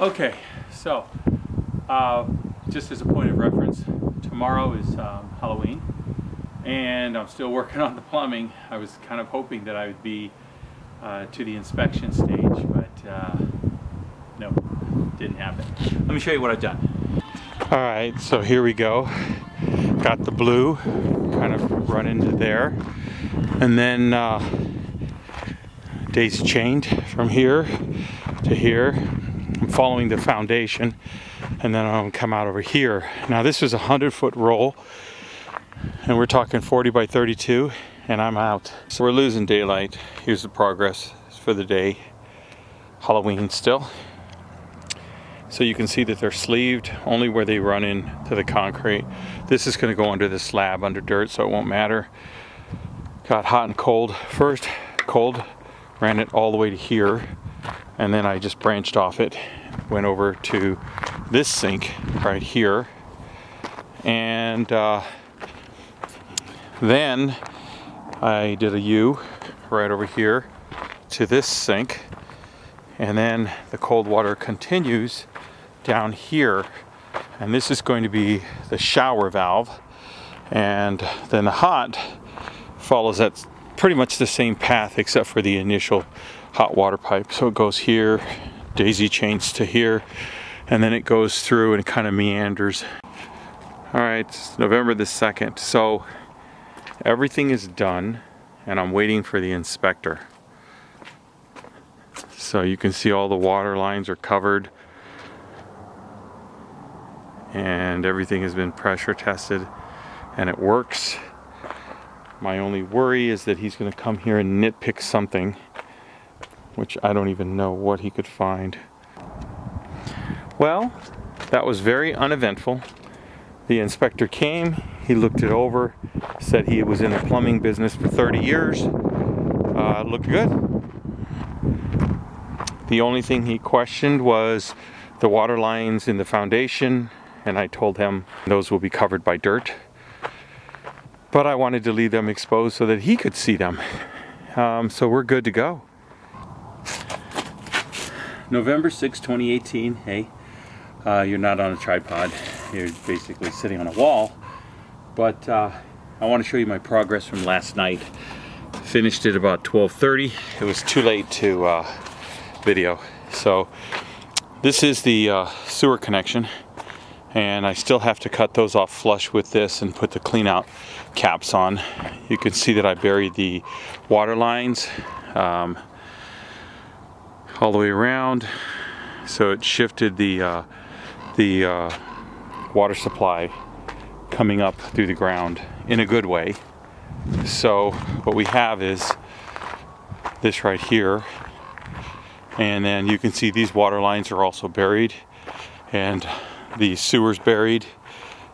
Okay, so just as a point of reference, tomorrow is Halloween, and I'm still working on the plumbing. I was kind of hoping that I would be to the inspection stage, but no, didn't happen. Let me show you what I've done. All right, so here we go. Got the blue kind of run into there, and then daisy chained from here to here. I'm following the foundation, and then I'm gonna come out over here. Now this is a 100-foot roll, and we're talking 40 by 32, and I'm out. So we're losing daylight. Here's the progress for the day. Halloween still. So you can see that they're sleeved only where they run into the concrete. This is going to go under the slab, under dirt, so it won't matter. Got hot and cold. First, cold, ran it all the way to here, and then I just branched off it, went over to this sink right here, and then I did a U right over here to this sink, and then the cold water continues down here, and this is going to be the shower valve, and then the hot follows that pretty much the same path except for the initial hot water pipe. So it goes here, daisy chains to here, and then it goes through and kind of meanders. All right, it's November the 2nd, so everything is done, and I'm waiting for the inspector. So you can see all the water lines are covered, and everything has been pressure tested, and it works. My only worry is that he's going to come here and nitpick something, which I don't even know what he could find. Well, that was very uneventful. The inspector came, he looked it over, said he was in the plumbing business for 30 years. It looked good. The only thing he questioned was the water lines in the foundation, and I told him those will be covered by dirt. But I wanted to leave them exposed so that he could see them. So we're good to go. November 6, 2018. Hey, you're not on a tripod. You're basically sitting on a wall. But I want to show you my progress from last night. Finished it about 12:30. It was too late to video. So this is the sewer connection, and I still have to cut those off flush with this and put the clean out caps on. You can see that I buried the water lines all the way around, so it shifted the water supply coming up through the ground in a good way. So what we have is this right here, and then you can see these water lines are also buried, and the sewer's buried.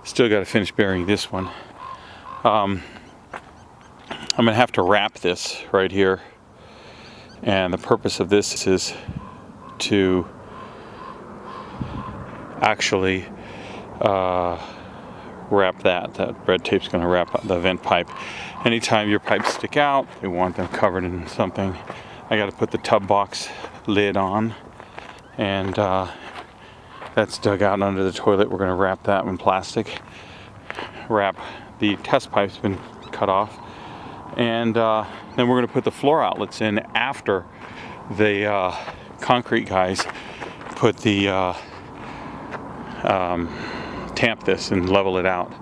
Still got to finish burying this one. I'm gonna have to wrap this right here, and the purpose of this is to actually wrap that red tape's going to wrap the vent pipe. Anytime your pipes stick out, you want them covered in something. I got to put the tub box lid on, and that's dug out under the toilet. We're going to wrap that in plastic. Wrap the test pipe's been cut off, and then we're going to put the floor outlets in after the concrete guys put the tamp this and level it out.